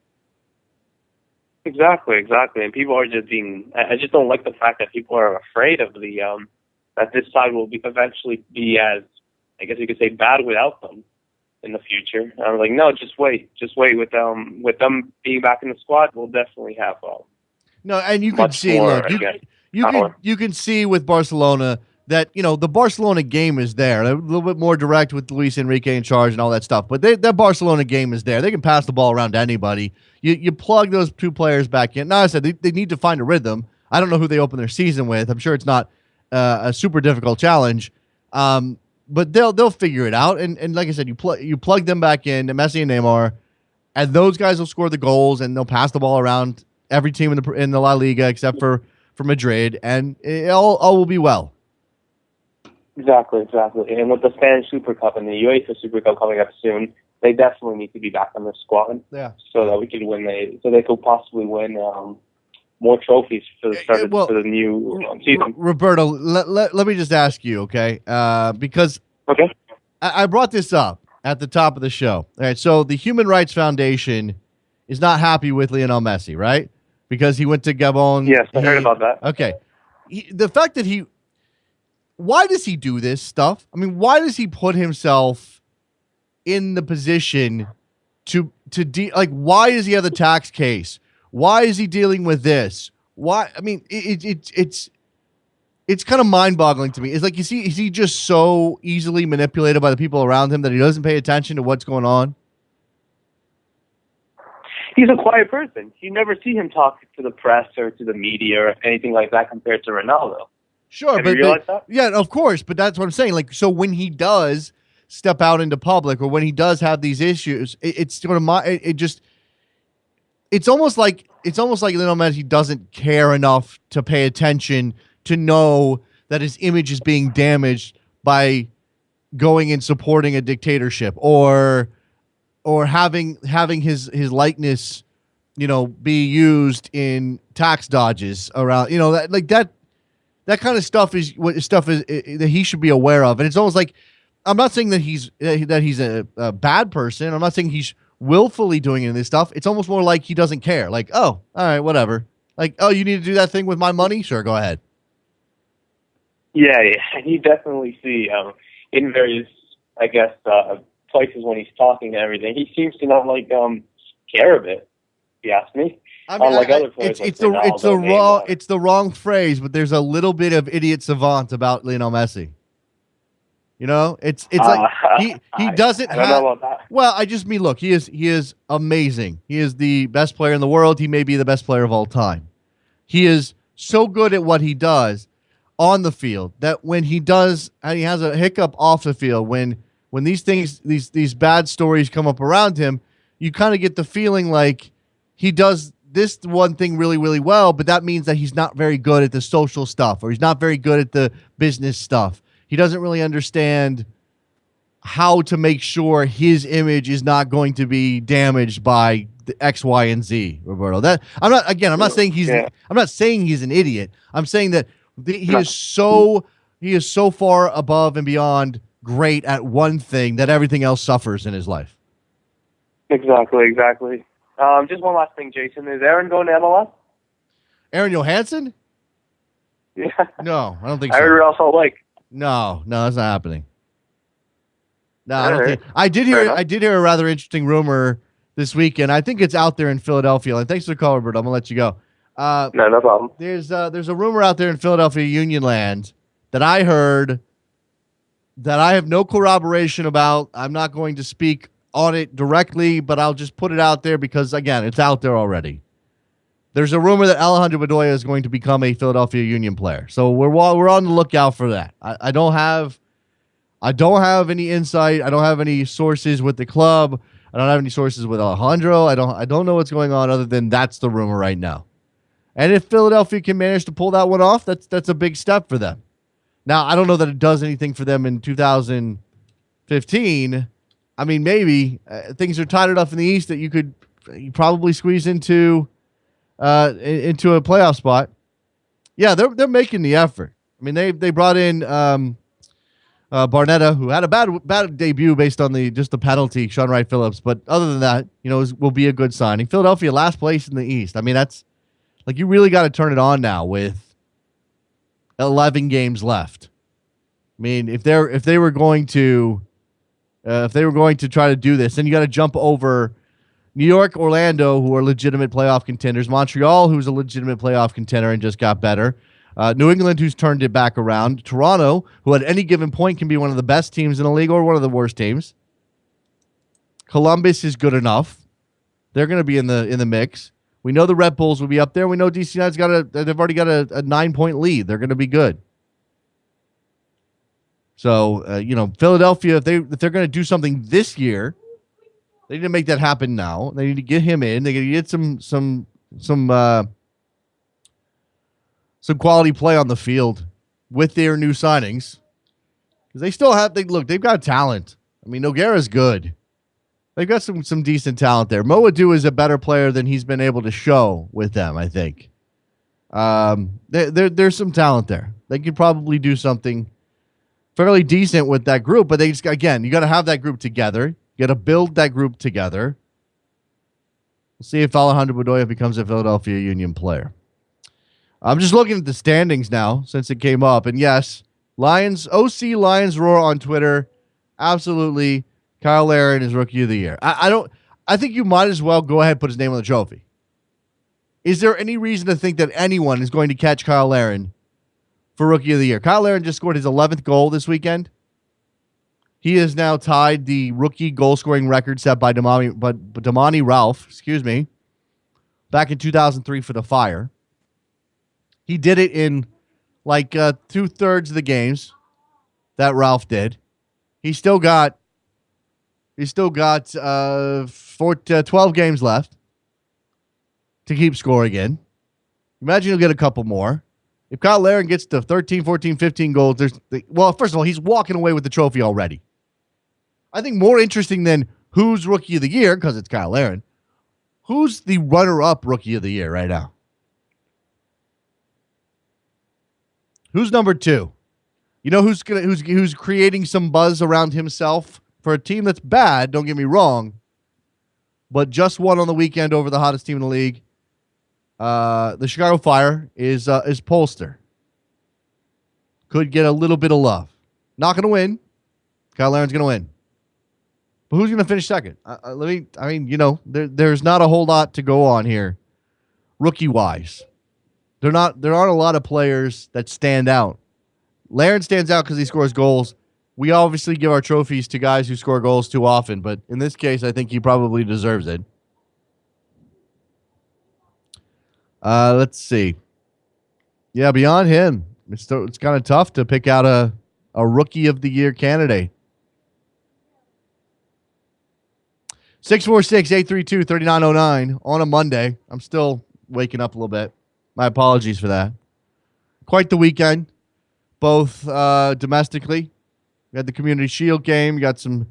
Exactly. And people are just I just don't like the fact that people are afraid of that this side will eventually be as, I guess you could say, bad without them in the future. And I was like, no, just wait with them being back in the squad. We'll definitely have no, and you can see, you can see with Barcelona that the Barcelona game is there. They're a little bit more direct with Luis Enrique in charge and all that stuff, but their Barcelona game is there. They can pass the ball around to anybody. You plug those 2 players back in. Now, I said they need to find a rhythm. I don't know who they open their season with. I'm sure it's not a super difficult challenge. But they'll figure it out, and like I said, you plug them back in, Messi and Neymar, and those guys will score the goals, and they'll pass the ball around every team in the La Liga except for Madrid, and it all will be well. Exactly. And with the Spanish Super Cup and the UEFA Super Cup coming up soon, they definitely need to be back on the squad. Yeah. So that we can so they could possibly win more trophies for the start for the new season. Roberto, let me just ask you, okay? Because I brought this up at the top of the show. All right, so the Human Rights Foundation is not happy with Lionel Messi, right? Because he went to Gabon. Yes, I heard about that. Okay. The fact that why does he do this stuff? I mean, why does he put himself in the position to why does he have the tax case? Why is he dealing with this? Why? I mean, it's kind of mind-boggling to me. It's like, is he just so easily manipulated by the people around him that he doesn't pay attention to what's going on? He's a quiet person. You never see him talk to the press or to the media or anything like that compared to Ronaldo. Sure, Have you realized that? Yeah, of course. But that's what I'm saying. Like, so when he does step out into public, or when he does have these issues, it's almost like Lionel Messi doesn't care enough to pay attention to know that his image is being damaged by going and supporting a dictatorship, or having his likeness, be used in tax dodges around, that That kind of stuff is what stuff is that he should be aware of. And it's almost like, I'm not saying that he's a bad person. I'm not saying he's willfully doing any of this stuff. It's almost more like he doesn't care. Like, oh, all right, whatever. Like, oh, you need to do that thing with my money? Sure, go ahead. Yeah, you definitely see in various, I guess, places when he's talking and everything, he seems to not care a bit. If you ask me. I mean, Unlike other players, it's the wrong phrase, but there's a little bit of idiot savant about Lionel Messi. You know, it's like he doesn't have. I don't know about that. Well, I just mean, look, he is amazing. He is the best player in the world. He may be the best player of all time. He is so good at what he does on the field that when he has a hiccup off the field, when these things, these bad stories come up around him, you kind of get the feeling like he does this one thing really, really well, but that means that he's not very good at the social stuff, or he's not very good at the business stuff. He doesn't really understand how to make sure his image is not going to be damaged by the X, Y, and Z, Roberto. That I'm not saying he's an idiot. I'm saying that he is so far above and beyond great at one thing that everything else suffers in his life. Exactly. Just one last thing, Jason. Is Aaron going to MLS? Aaron Johannsson? Yeah. No, I don't think so. I heard Real Salt Lake. No, that's not happening. No, I don't think. I did hear a rather interesting rumor this weekend. I think it's out there in Philadelphia. And thanks for the call, Robert. I'm gonna let you go. No problem. There's a rumor out there in Philadelphia Union Land that I heard that I have no corroboration about. I'm not going to speak on it directly, but I'll just put it out there because, again, it's out there already. There's a rumor that Alejandro Bedoya is going to become a Philadelphia Union player. So we're on the lookout for that. I don't have any insight. I don't have any sources with the club. I don't have any sources with Alejandro. I don't know what's going on other than that's the rumor right now. And if Philadelphia can manage to pull that one off, that's a big step for them. Now, I don't know that it does anything for them in 2015. I mean, maybe things are tight enough in the East that you probably squeeze into a playoff spot. Yeah, they're making the effort. I mean, they brought in Barnetta, who had a bad debut based on the penalty, Sean Wright Phillips. But other than that, will be a good signing. Philadelphia last place in the East. I mean, that's like, you really got to turn it on now with 11 games left. I mean, if they were going to try to do this, then you got to jump over New York, Orlando, who are legitimate playoff contenders, Montreal, who's a legitimate playoff contender and just got better, New England, who's turned it back around, Toronto, who at any given point can be one of the best teams in the league or one of the worst teams. Columbus is good enough. They're going to be in the mix. We know the Red Bulls will be up there. We know DC United's they've already got a 9-point lead. They're going to be good. So, Philadelphia, if they're going to do something this year, they need to make that happen now. They need to get him in. They need to get some quality play on the field with their new signings. Because they still have, they've got talent. I mean, Nogueira's good. They've got some decent talent there. Mo Adu is a better player than he's been able to show with them, I think. There's some talent there. They could probably do something fairly decent with that group, but you got to have that group together. You got to build that group together. We'll see if Alejandro Bedoya becomes a Philadelphia Union player. I'm just looking at the standings now since it came up, and yes, OC Lions Roar on Twitter, absolutely. Kyle Larin is Rookie of the Year. I think you might as well go ahead and put his name on the trophy. Is there any reason to think that anyone is going to catch Kyle Larin for Rookie of the Year? Kyle Larin just scored his 11th goal this weekend. He has now tied the rookie goal-scoring record set by Damani Ralph, back in 2003 for the Fire. He did it in like 2/3 of the games that Ralph did. He's still got 12 games left to keep scoring in. Imagine he'll get a couple more. If Kyle Larin gets to 13, 14, 15 goals, first of all, he's walking away with the trophy already. I think more interesting than who's Rookie of the Year, because it's Kyle Larin, who's the runner-up Rookie of the Year right now? Who's number 2? You know who's creating some buzz around himself for a team that's bad, don't get me wrong, but just won on the weekend over the hottest team in the league. The Chicago Fire is Polster. Could get a little bit of love. Not going to win. Kyle Laren's going to win. But who's going to finish second? There's not a whole lot to go on here, rookie-wise. There aren't a lot of players that stand out. Laren stands out because he scores goals. We obviously give our trophies to guys who score goals too often, but in this case, I think he probably deserves it. Let's see. Yeah, beyond him, it's kind of tough to pick out a Rookie of the Year candidate. 646-832-3909 on a Monday. I'm still waking up a little bit. My apologies for that. Quite the weekend, both domestically. We had the Community Shield game. We got some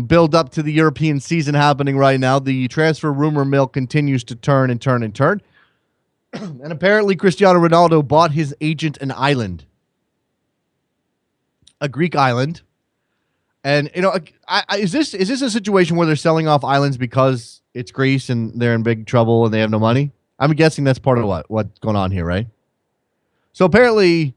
build up to the European season happening right now. The transfer rumor mill continues to turn and turn and turn. And apparently Cristiano Ronaldo bought his agent an island. A Greek island. And, is this a situation where they're selling off islands because it's Greece and they're in big trouble and they have no money? I'm guessing that's part of what's going on here, right? So apparently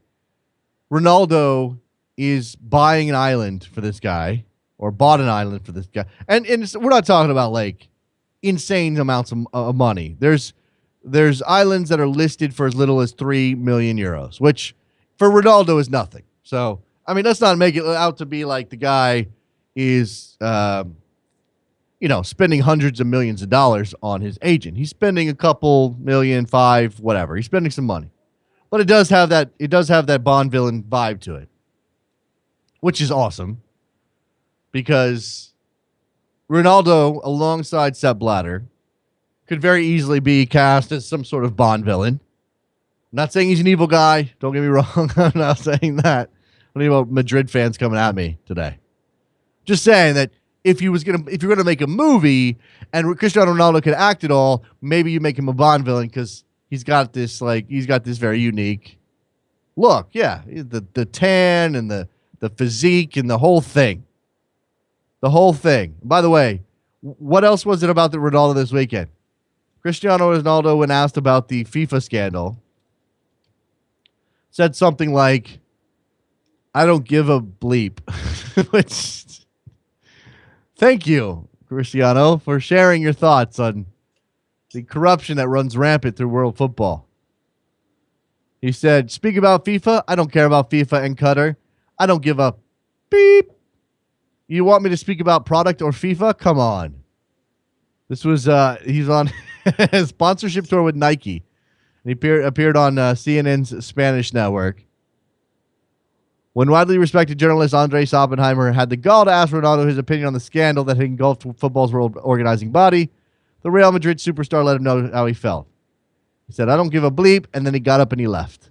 Ronaldo is buying an island for this guy, or bought an island for this guy. And we're not talking about like insane amounts of money. There's islands that are listed for as little as 3 million euros, which for Ronaldo is nothing. So, let's not make it out to be like the guy is, spending hundreds of millions of dollars on his agent. He's spending a couple million, 5, whatever. He's spending some money, but it does have that Bond villain vibe to it, which is awesome because Ronaldo, alongside Sepp Blatter, could very easily be cast as some sort of Bond villain. I'm not saying he's an evil guy. Don't get me wrong. I'm not saying that. I don't know Madrid fans coming at me today. Just saying that if you're gonna make a movie and Cristiano Ronaldo could act it all, maybe you make him a Bond villain because he's got this very unique look. Yeah, the tan and the physique and the whole thing. The whole thing. By the way, what else was it about the Ronaldo this weekend? Cristiano Ronaldo, when asked about the FIFA scandal, said something like, "I don't give a bleep." Which, thank you, Cristiano, for sharing your thoughts on the corruption that runs rampant through world football. He said, "Speak about FIFA. I don't care about FIFA and Qatar. I don't give a beep. You want me to speak about product or FIFA? Come on." This was he's on a sponsorship tour with Nike. And he appeared on CNN's Spanish network. When widely respected journalist Andres Oppenheimer had the gall to ask Ronaldo his opinion on the scandal that had engulfed football's world organizing body, the Real Madrid superstar let him know how he felt. He said, "I don't give a bleep," and then he got up and he left.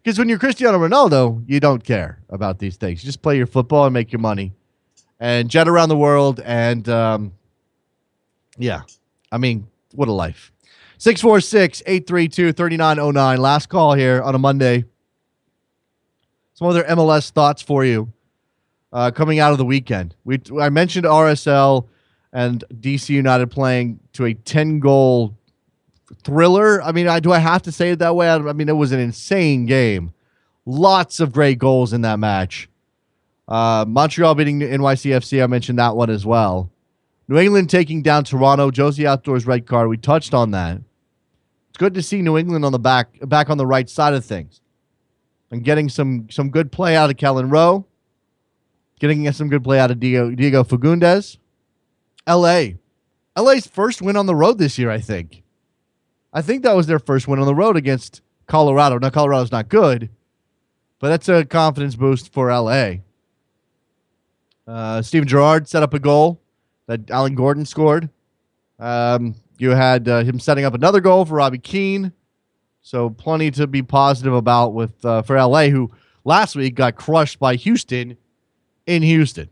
Because when you're Cristiano Ronaldo, you don't care about these things. You just play your football and make your money and jet around the world. And, what a life. 646-832-3909. Last call here on a Monday. Some other MLS thoughts for you coming out of the weekend. I mentioned RSL and DC United playing to a 10-goal thriller. Do I have to say it that way? It was an insane game. Lots of great goals in that match. Montreal beating NYCFC. I mentioned that one as well. New England taking down Toronto. Josie Outdoors red card. We touched on that. It's good to see New England on the back on the right side of things. And getting some good play out of Kellen Rowe. Getting some good play out of Diego Fagundes. LA's first win on the road this year, I think. I think that was their first win on the road against Colorado. Now, Colorado's not good, but that's a confidence boost for LA. Steven Gerrard set up a goal that Alan Gordon scored. You had him setting up another goal for Robbie Keane. So plenty to be positive about for LA, who last week got crushed by Houston in Houston.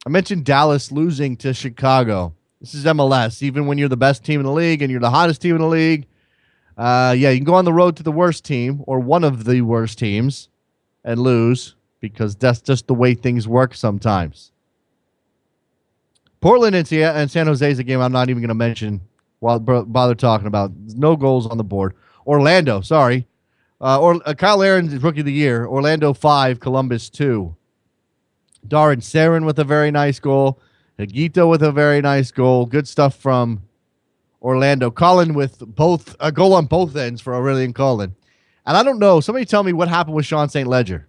I mentioned Dallas losing to Chicago. This is MLS. Even when you're the best team in the league and you're the hottest team in the league, You can go on the road to the worst team or one of the worst teams and lose because that's just the way things work sometimes. Portland and San Jose is a game I'm not even going to mention while bother talking about. No goals on the board. Orlando, sorry. Kyle Aaron's Rookie of the Year. Orlando 5, Columbus 2. Darren Sarin with a very nice goal. Higuita with a very nice goal. Good stuff from Orlando. Colin with a goal on both ends for Aurelian Colin. And I don't know. Somebody tell me what happened with Sean St. Ledger.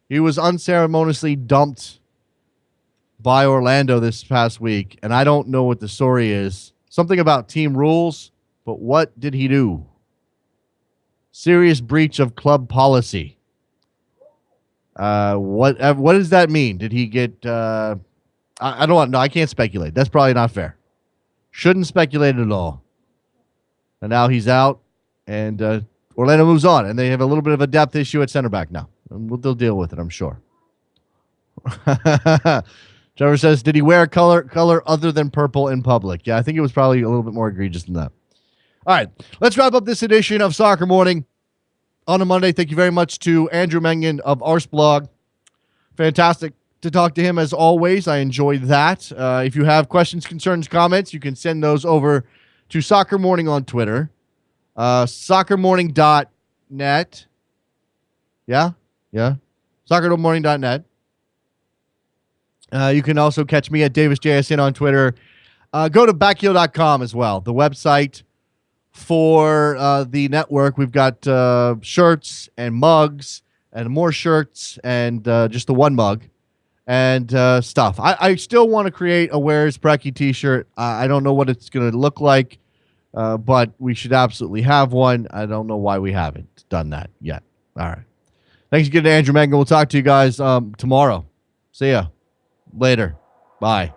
He was unceremoniously dumped by Orlando this past week, and I don't know what the story is. Something about team rules, but what did he do? Serious breach of club policy. What does that mean? Did he get... I don't know. I can't speculate. That's probably not fair. Shouldn't speculate at all. And now he's out, and Orlando moves on, and they have a little bit of a depth issue at center back now. And they'll deal with it, I'm sure. Trevor says, did he wear a color other than purple in public? Yeah, I think it was probably a little bit more egregious than that. All right, let's wrap up this edition of Soccer Morning on a Monday. Thank you very much to Andrew Mangan of Arsblog. Fantastic to talk to him as always. I enjoyed that. If you have questions, concerns, comments, you can send those over to Soccer Morning on Twitter. Soccermorning.net. Yeah. Soccermorning.net. You can also catch me at DavisJSN on Twitter. Go to backheel.com as well, the website for the network. We've got shirts and mugs and more shirts and just the one mug and stuff. I still want to create a Where's Precky t-shirt. I don't know what it's going to look like, but we should absolutely have one. I don't know why we haven't done that yet. All right. Thanks again to Andrew Mangan. We'll talk to you guys tomorrow. See ya. Later. Bye.